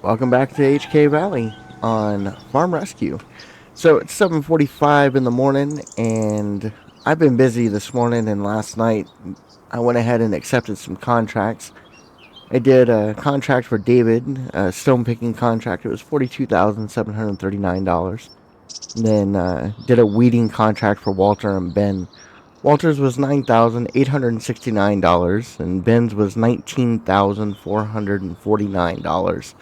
Welcome back to HK Valley on Farm Rescue. So it's 7:45 in the morning, and I've been busy this morning and last night. I went ahead and accepted some contracts. I did a contract for David, a stone picking contract. It was $42,739. Then did a weeding contract for Walter and Ben. Walter's was $9,869, and Ben's was $19,449.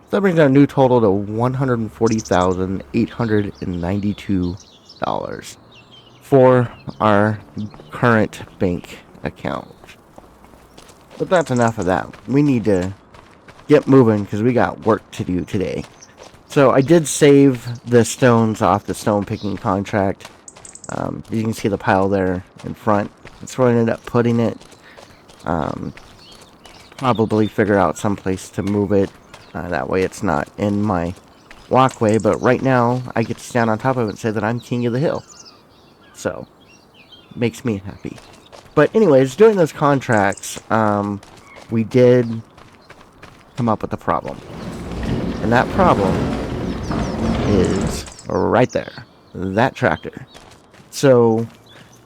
That brings our new total to $140,892 for our current bank account. But that's enough of that. We need to get moving because we got work to do today. So I did save the stones off the stone picking contract. You can see the pile there in front. That's where I ended up putting it. Probably figure out someplace to move it. That way it's not in my walkway. But right now, I get to stand on top of it and say that I'm king of the hill. So, makes me happy. But anyways, doing those contracts, we did come up with a problem. And that problem is right there. That tractor. So,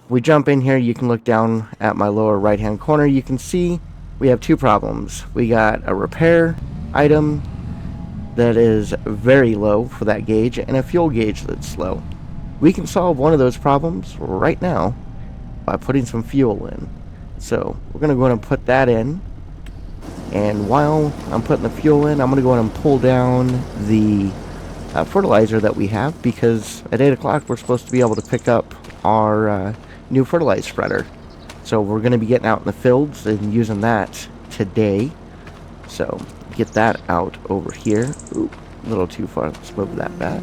we jump in here. You can look down at my lower right-hand corner. You can see we have two problems. We got a repair item that is very low for that gauge and a fuel gauge that's low. We can solve one of those problems right now by putting some fuel in. So we're going to go ahead and put that in, and while I'm putting the fuel in, I'm going to go ahead and pull down the fertilizer that we have, because at 8 o'clock we're supposed to be able to pick up our new fertilizer spreader. So we're going to be getting out in the fields and using that today. So get that out over here. Ooh, a little too far. Let's move that back.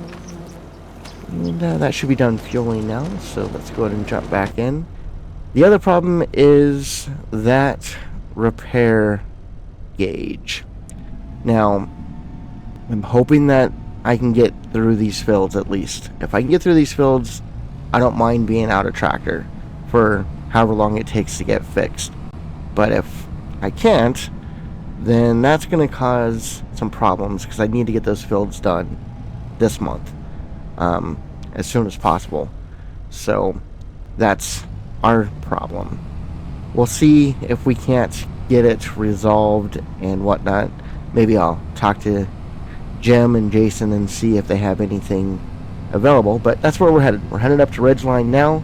And that should be done fueling now. So let's go ahead and jump back in. The other problem is that repair gauge. Now, I'm hoping that I can get through these fields at least. If I can get through these fields, I don't mind being out of tractor for however long it takes to get fixed. But if I can't, then that's going to cause some problems, because I need to get those fields done this month, as soon as possible. So that's our problem. We'll see if we can't get it resolved and whatnot. Maybe I'll talk to Jim and Jason and see if they have anything available. But that's where we're headed. We're headed up to RidgeLine now,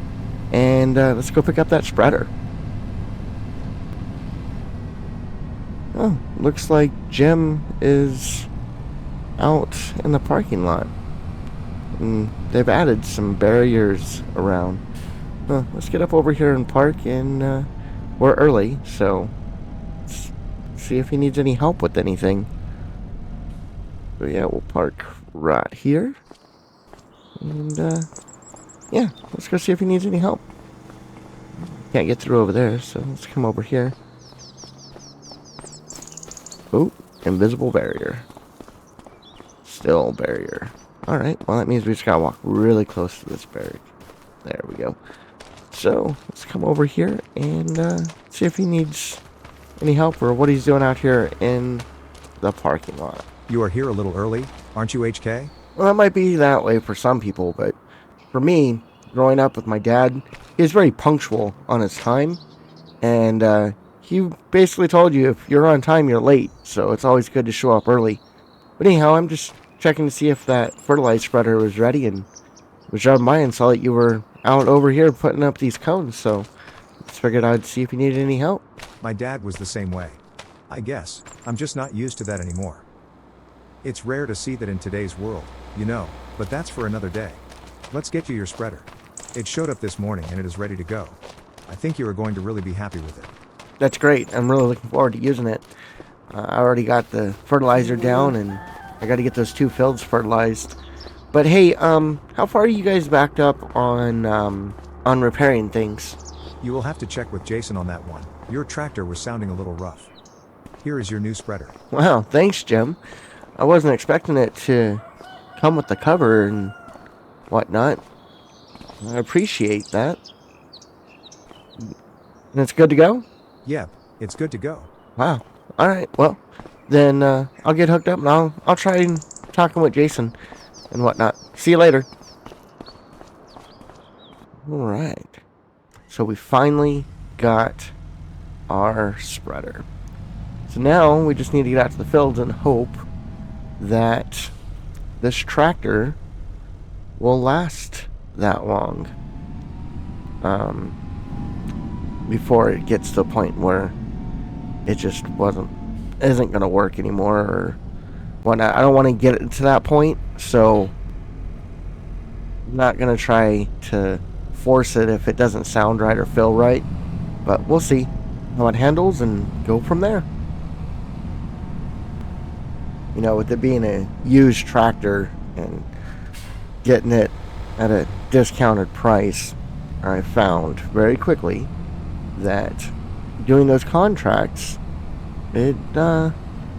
and let's go pick up that spreader. Oh, looks like Jim is out in the parking lot. And they've added some barriers around. Let's get up over here and park, and we're early, so let's see if he needs any help with anything. So yeah, we'll park right here. And yeah, let's go see if he needs any help. Can't get through over there, so let's come over here. Oh, invisible barrier. Still barrier. Alright, well that means we just gotta walk really close to this barrier. There we go. So, let's come over here and see if he needs any help or what he's doing out here in the parking lot. You are here a little early, aren't you, HK? Well, that might be that way for some people, but for me, growing up with my dad, he was very punctual on his time, and he basically told you if you're on time, you're late, so it's always good to show up early. But anyhow, I'm just checking to see if that fertilizer spreader was ready, and was driving by and saw that you were out over here putting up these cones, so just figured I'd see if you needed any help. My dad was the same way. I guess, I'm just not used to that anymore. It's rare to see that in today's world, you know, but that's for another day. Let's get you your spreader. It showed up this morning and it is ready to go. I think you are going to really be happy with it. That's great. I'm really looking forward to using it. I already got the fertilizer down, and I got to get those two fields fertilized. But hey, how far are you guys backed up on repairing things? You will have to check with Jason on that one. Your tractor was sounding a little rough. Here is your new spreader. Wow, thanks, Jim. I wasn't expecting it to come with the cover and whatnot. I appreciate that. And it's good to go? Yep, it's good to go. Wow. Alright, well, then I'll get hooked up and I'll try and talking with Jason and whatnot. See you later. All right. So we finally got our spreader. So now we just need to get out to the fields and hope that this tractor will last that long before it gets to a point where it just isn't going to work anymore or whatnot. I don't want to get it to that point, so I'm not going to try to force it if it doesn't sound right or feel right, but we'll see how it handles and go from there. You know, with it being a used tractor and getting it at a discounted price, I found very quickly that doing those contracts, it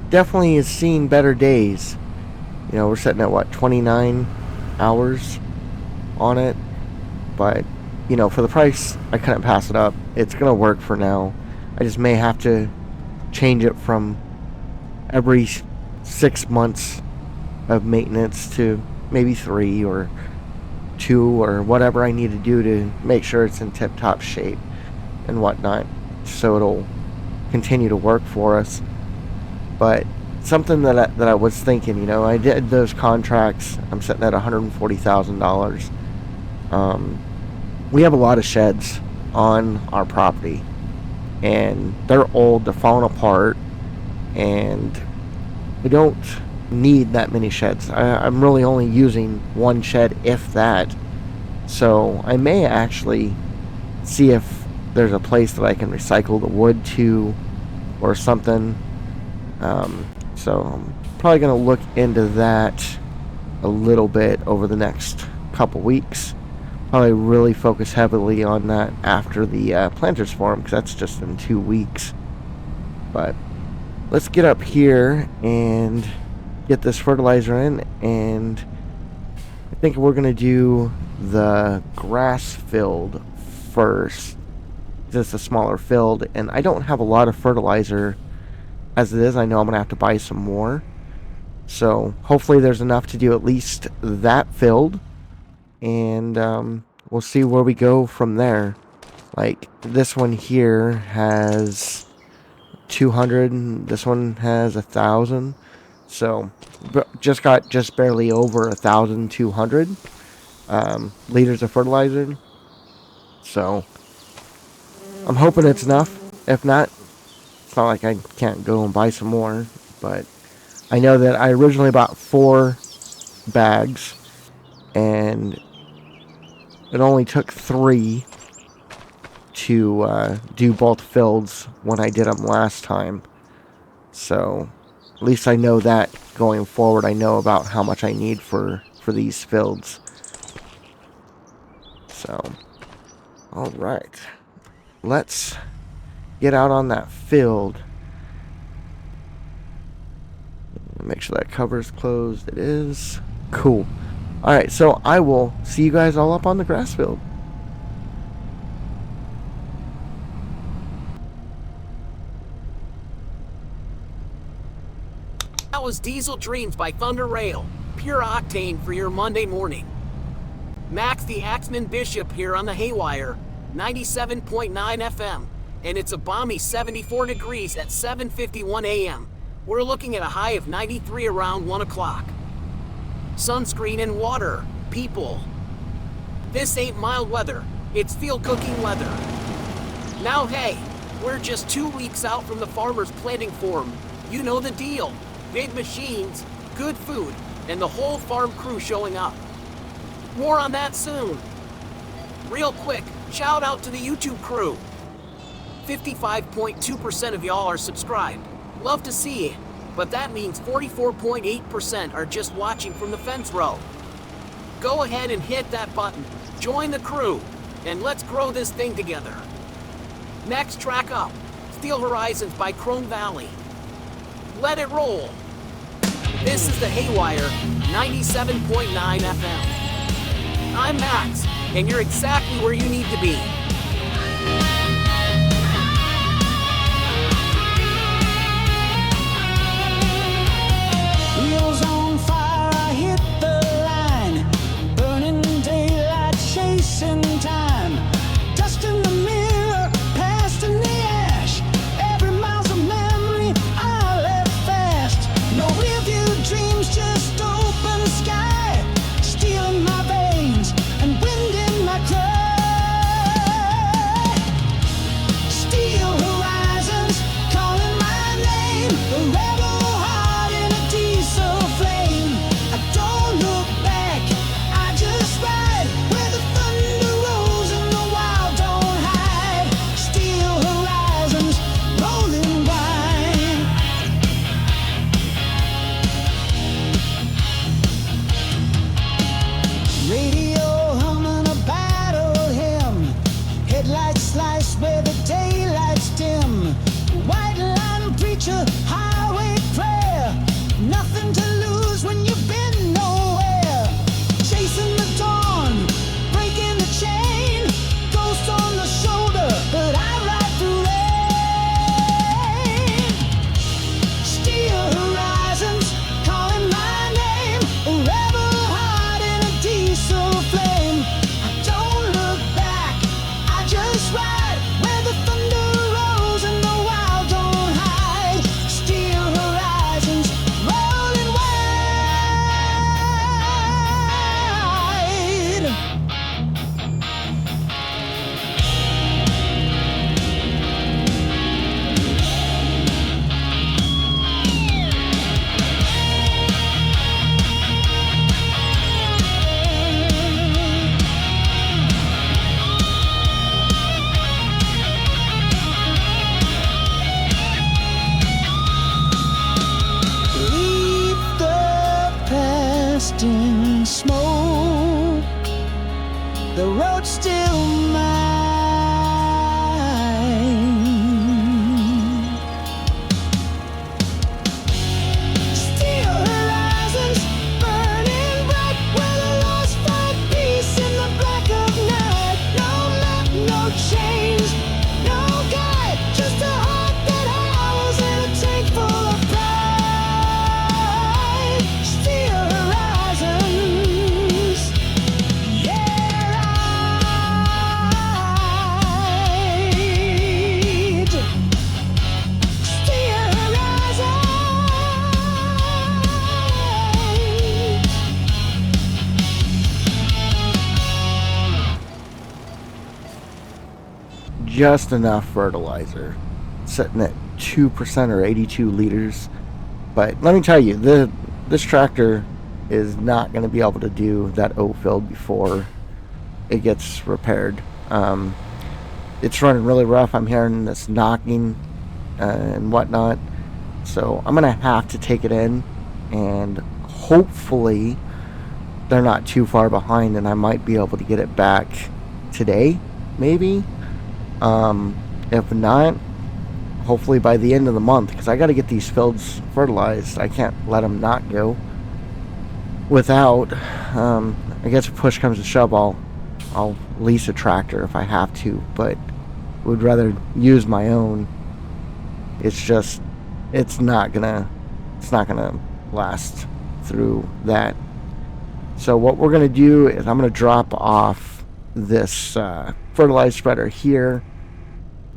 definitely has seen better days. You know, we're sitting at 29 hours on it, but you know, for the price, I couldn't pass it up. It's gonna work for now. I just may have to change it from every 6 months of maintenance to maybe 3 or 2 or whatever I need to do to make sure it's in tip-top shape and whatnot, so it'll continue to work for us. But something that I was thinking, you know, I did those contracts. I'm sitting at $140,000. We have a lot of sheds on our property, and they're old, they're falling apart, and we don't need that many sheds. I'm really only using one shed, if that. So I may actually see if there's a place that I can recycle the wood to or something. So I'm probably going to look into that a little bit over the next couple weeks. Probably really focus heavily on that after the Planters Forum, because that's just in 2 weeks. But let's get up here and get this fertilizer in, and I think we're going to do the grass field first. It's a smaller field, and I don't have a lot of fertilizer as it is. I know I'm going to have to buy some more. So hopefully there's enough to do at least that field, and we'll see where we go from there. Like, this one here has 200, and this one has 1,000. So just barely over 1,200 liters of fertilizer. So I'm hoping it's enough. If not, it's not like I can't go and buy some more. But I know that I originally bought 4 bags, and it only took 3 to do both fields when I did them last time. So at least I know that going forward. I know about how much I need for these fields. So, alright. Let's get out on that field. Make sure that cover's closed. It is. Cool. Alright, so I will see you guys all up on the grass field. That was Diesel Dreams by Thunder Rail. Pure octane for your Monday morning. Max the Axeman Bishop here on the Haywire, 97.9 FM, and it's a balmy 74 degrees at 7:51 a.m. We're looking at a high of 93 around 1 o'clock. Sunscreen and water, people. This ain't mild weather, it's field cooking weather. Now hey, we're just 2 weeks out from the Farmers Planting Forum. You know the deal. Big machines, good food, and the whole farm crew showing up. More on that soon. Real quick, shout out to the YouTube crew. 55.2% of y'all are subscribed. Love to see it, but that means 44.8% are just watching from the fence row. Go ahead and hit that button, join the crew, and let's grow this thing together. Next track up, Steel Horizons by Chrome Valley. Let it roll. This is the Haywire, 97.9 FM. I'm Max, and you're exactly where you need to be. dust and smoke, the road's still mine. Steel horizons burning bright, where the lost find peace in the black of night. No map, no change, no guide, just a heart that howls in a tank full of pride. Steel horizons, yeah, ride. Steel horizons. Just enough fertilizer, sitting at 2% or 82 liters. But let me tell you, this tractor is not going to be able to do that oat field before it gets repaired. It's running really rough. I'm hearing this knocking and whatnot. So I'm going to have to take it in, and hopefully they're not too far behind and I might be able to get it back today, maybe. If not, hopefully by the end of the month, because I got to get these fields fertilized. I can't let them not go without. I guess if push comes to shove, I'll lease a tractor if I have to, but would rather use my own. It's just, it's not gonna last through that. So what we're gonna do is I'm gonna drop off this fertilizer spreader here,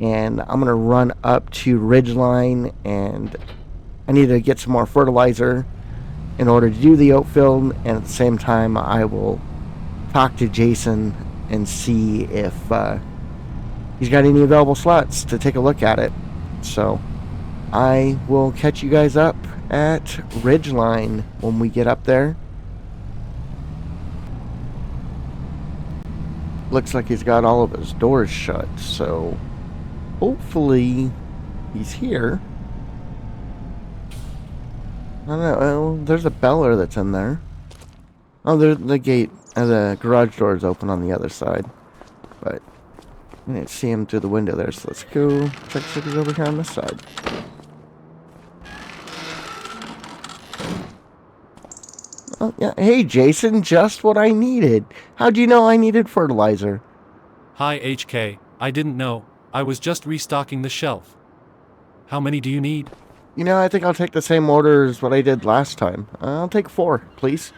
and I'm gonna run up to RidgeLine, and I need to get some more fertilizer in order to do the oat field, and at the same time I will talk to Jason and see if he's got any available slots to take a look at it. So I will catch you guys up at RidgeLine when we get up there. Looks like he's got all of his doors shut, so hopefully he's here. I don't know. Oh, there's a beller that's in there. Oh, there's the gate. The garage door is open on the other side, but I didn't see him through the window there. So let's go check if he's over here on this side. Oh yeah. Hey Jason, just what I needed. How'd you know I needed fertilizer? Hi HK, I didn't know. I was just restocking the shelf. How many do you need? You know, I think I'll take the same order as what I did last time. I'll take 4, please.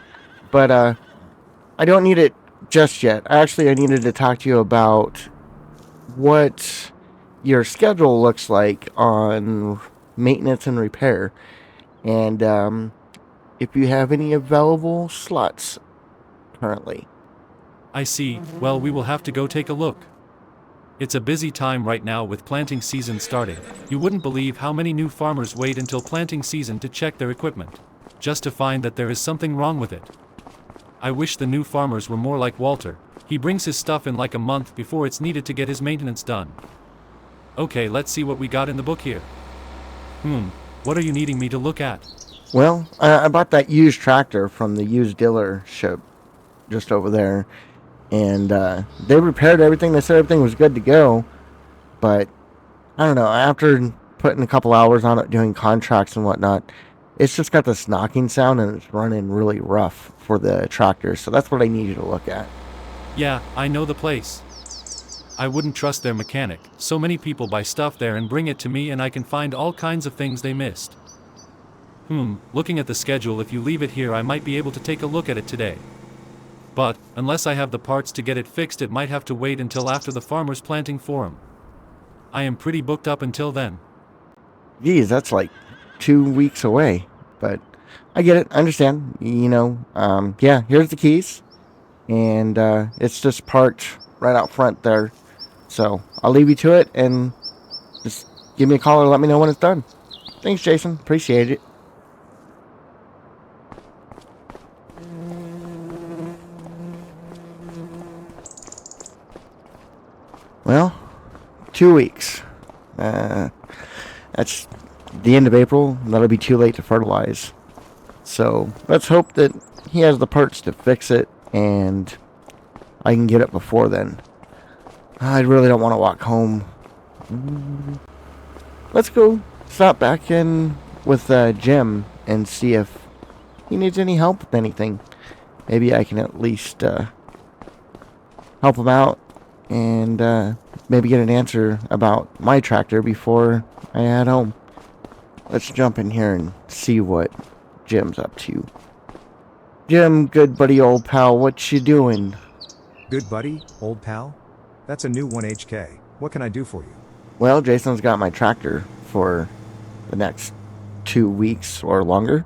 But I don't need it just yet. Actually, I needed to talk to you about what your schedule looks like on maintenance and repair, and if you have any available slots currently. I see. Well, we will have to go take a look. It's a busy time right now with planting season starting. You wouldn't believe how many new farmers wait until planting season to check their equipment, just to find that there is something wrong with it. I wish the new farmers were more like Walter. He brings his stuff in like a month before it's needed to get his maintenance done. Okay, let's see what we got in the book here. What are you needing me to look at? Well, I bought that used tractor from the used dealership just over there, and they repaired everything. They said everything was good to go, but I don't know, after putting a couple hours on it doing contracts and whatnot, it's just got this knocking sound and it's running really rough for the tractor. So that's what I need you to look at. Yeah, I know the place. I wouldn't trust their mechanic. So many people buy stuff there and bring it to me, and I can find all kinds of things they missed. Looking at the schedule, if you leave it here I might be able to take a look at it today. But, unless I have the parts to get it fixed, it might have to wait until after the farmer's planting forum. I am pretty booked up until then. Geez, that's like 2 weeks away, but I get it, I understand, you know. Yeah, here's the keys, and it's just parked right out front there, so I'll leave you to it, and just give me a call or let me know when it's done. Thanks, Jason, appreciate it. Well, 2 weeks. That's the end of April. That'll be too late to fertilize. So let's hope that he has the parts to fix it, and I can get it before then. I really don't want to walk home. Let's go stop back in with Jim and see if he needs any help with anything. Maybe I can at least help him out and maybe get an answer about my tractor before I head home. Let's jump in here and see what Jim's up to. Jim, good buddy, old pal, what you doing? Good buddy, old pal? That's a new 1HK. What can I do for you? Well, Jason's got my tractor for the next 2 weeks or longer.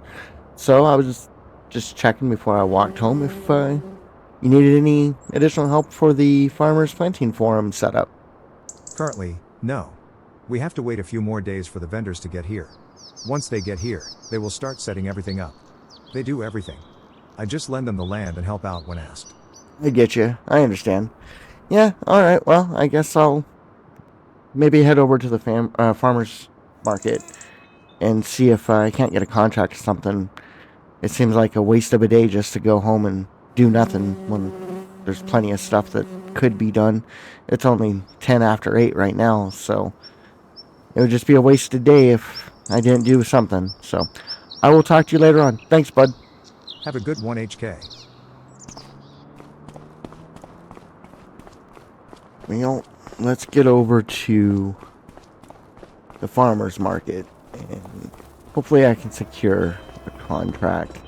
So I was just checking before I walked home if you needed any additional help for the Farmers Planting Forum setup. Currently, no. We have to wait a few more days for the vendors to get here. Once they get here, they will start setting everything up. They do everything. I just lend them the land and help out when asked. I get you. I understand. Yeah, alright, well, I guess I'll maybe head over to the farmer's market and see if I can't get a contract or something. It seems like a waste of a day just to go home and do nothing when there's plenty of stuff that could be done. It's only 10 after 8 right now, so it would just be a wasted day if I didn't do something. So I will talk to you later on. Thanks, bud. Have a good 1HK. Well, let's get over to the farmer's market and hopefully I can secure a contract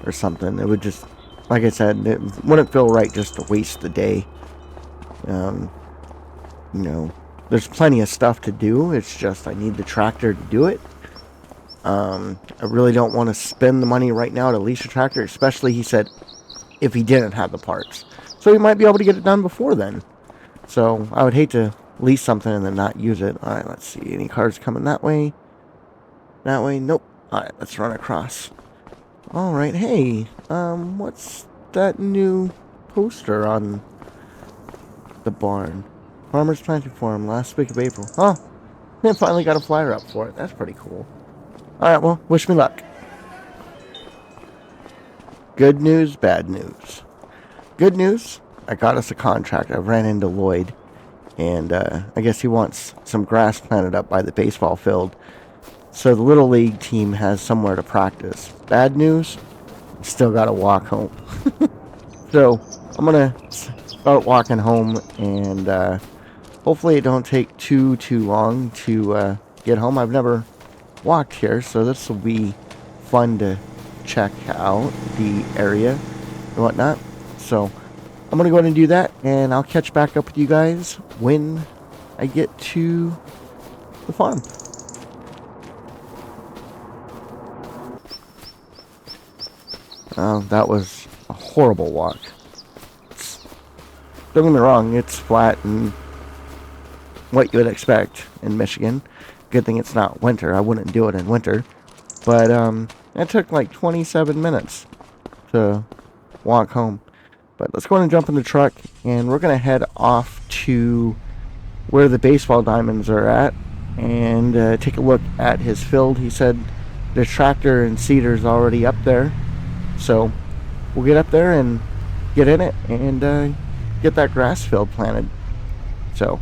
or something. It would just, like I said, it wouldn't feel right just to waste the day. You know, there's plenty of stuff to do. It's just I need the tractor to do it. I really don't want to spend the money right now to lease a tractor, especially, he said, if he didn't have the parts. So he might be able to get it done before then. So I would hate to lease something and then not use it. Alright, let's see. Any cars coming that way? That way? Nope. Alright, let's run across. Alright, hey. What's that new poster on the barn? Farmers Planting Forum, last week of April. Oh, they finally got a flyer up for it. That's pretty cool. Alright, well, wish me luck. Good news, bad news. Good news, I got us a contract. I ran into Loyd, and I guess he wants some grass planted up by the baseball field, so the Little League team has somewhere to practice. Bad news, still gotta walk home. So, I'm gonna start walking home, and hopefully it don't take too long to get home. I've never walked here, so this will be fun to check out the area and whatnot. So I'm gonna go ahead and do that, and I'll catch back up with you guys when I get to the farm. That was a horrible walk. Don't get me wrong, it's flat and what you would expect in Michigan. Good thing it's not winter. I wouldn't do it in winter. But it took like 27 minutes to walk home. But let's go ahead and jump in the truck, and we're going to head off to where the baseball diamonds are at and take a look at his field. He said the tractor and seeder's already up there. So we'll get up there and get in it and get that grass field planted. So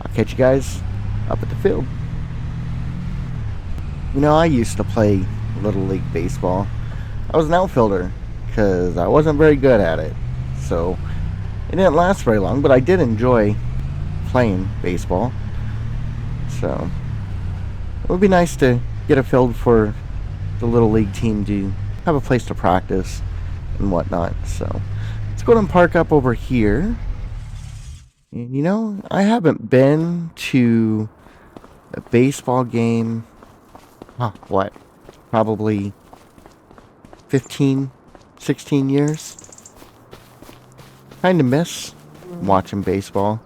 I'll catch you guys up at the field. You know, I used to play Little League Baseball. I was an outfielder because I wasn't very good at it. So it didn't last very long, but I did enjoy playing baseball. So it would be nice to get a field for the Little League team to have a place to practice and whatnot. So let's go ahead and park up over here. And you know, I haven't been to a baseball game, probably 15, 16 years. Kind of miss watching baseball.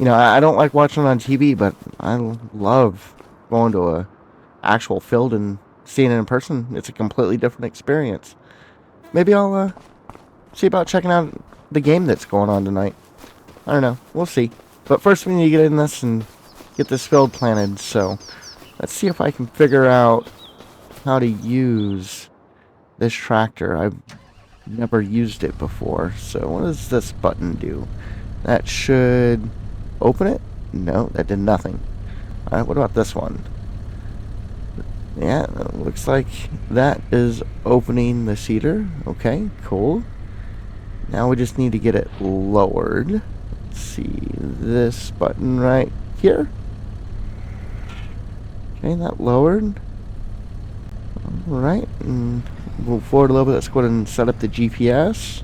You know, I don't like watching it on TV, but I love going to a actual field and seeing it in person. It's a completely different experience. Maybe I'll see about checking out the game that's going on tonight. I don't know. We'll see. But first we need to get in this and get this field planted. So let's see if I can figure out how to use this tractor. I've never used it before. So what does this button do? That should open it? No, that did nothing. Alright, what about this one? Yeah, it looks like that is opening the cedar. Okay, cool. Now we just need to get it lowered. Let's see, this button right here. Okay, that lowered. Alright, and move forward a little bit. Let's go ahead and set up the GPS.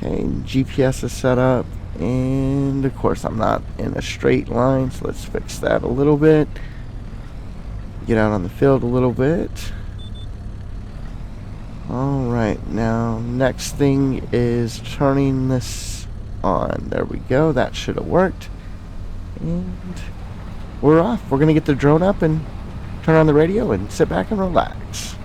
Okay, GPS is set up, and of course I'm not in a straight line, so let's fix that a little bit. Get out on the field a little bit. Alright, now next thing is turning this on. There we go, that should have worked. And we're off. We're going to get the drone up and turn on the radio and sit back and relax.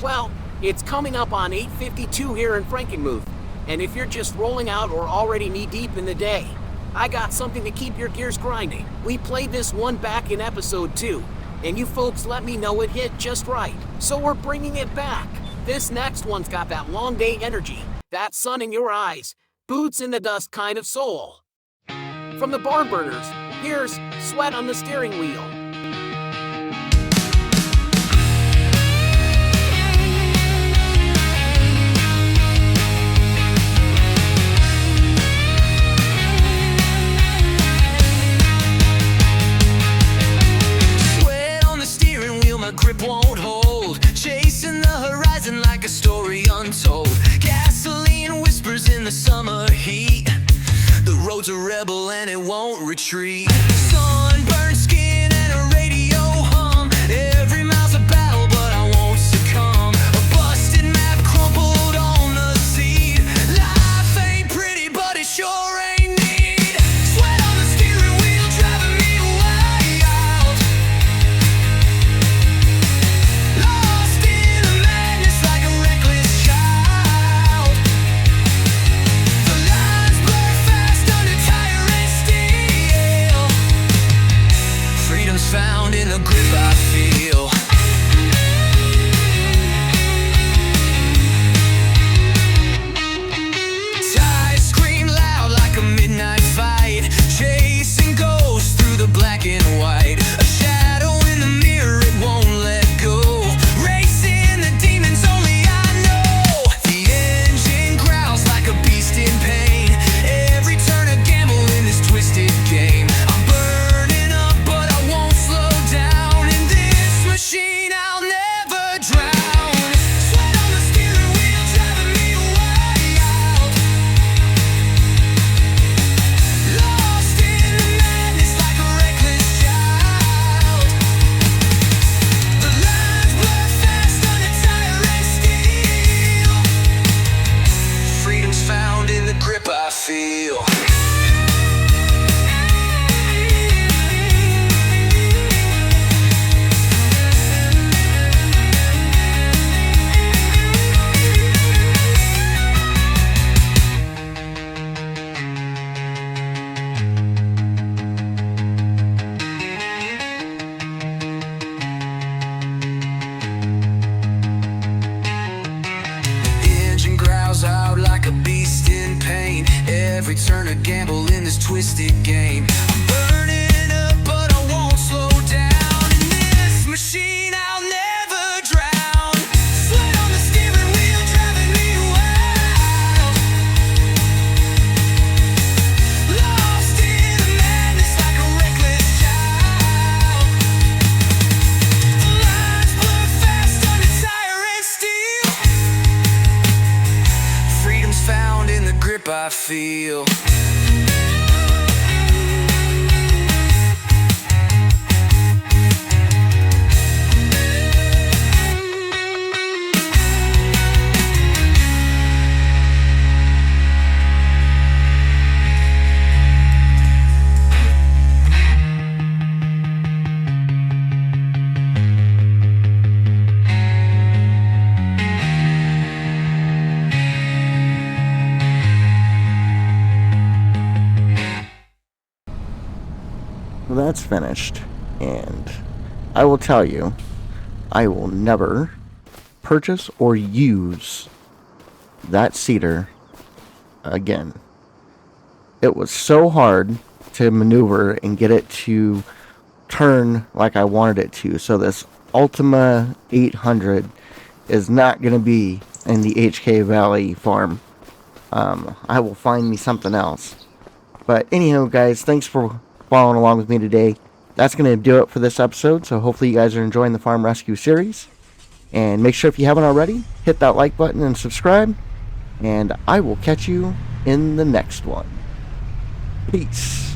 Well, it's coming up on 8:52 here in Frankenmuth, and if you're just rolling out or already knee-deep in the day, I got something to keep your gears grinding. We played this one back in episode 2, and you folks let me know it hit just right, so we're bringing it back. This next one's got that long day energy, that sun in your eyes, boots in the dust kind of soul. From the barn burners, here's Sweat on the Steering Wheel. Grip won't hold, chasing the horizon like a story untold. Gasoline whispers in the summer heat. The road's a rebel and it won't retreat. Sunburned skin and a radio hum. Every mile's a battle, but I won't succumb. A busted map crumpled on the seat. Life ain't pretty, but it sure ain't neat. Sweat on the steering wheel, driving me wild. Lost in the madness like a reckless child. The lines blur fast under tire and steel. Freedom's found in the grip I feel. Tires scream loud like a midnight fight, chasing ghosts through the black and white. A shadow in the mirror, it won't let go. Racing the demons only I know. The engine growls like a beast in pain. Every turn a gamble in this twisted game. I'm burning up, but I won't slow down. In this machine, I'll never drown. Sweat on the steering wheel, driving me wild. Lost in the madness like a reckless child. The lines blur fast under tire and steel. Freedom's found in the grip I feel. Engine growls out like a beast in pain. Every turn a gamble in this twisted game. I'm burning up, but I won't slow down. In this machine, I'll never drown. Sweat on the steering wheel, driving me wild. Lost in the madness like a reckless child. The lines blur fast under tire and steel. Freedom's found in the grip I feel. that's finished. And I will tell you, I will never purchase or use that seeder again. It was so hard to maneuver and get it to turn like I wanted it to. So this Ultima 800 is not going to be in the HK Valley farm. I will find me something else. But anyhow, guys, thanks for following along with me today. That's going to do it for this episode. So hopefully you guys are enjoying the farm rescue series. And make sure, if you haven't already, hit that like button and subscribe. And I will catch you in the next one. Peace.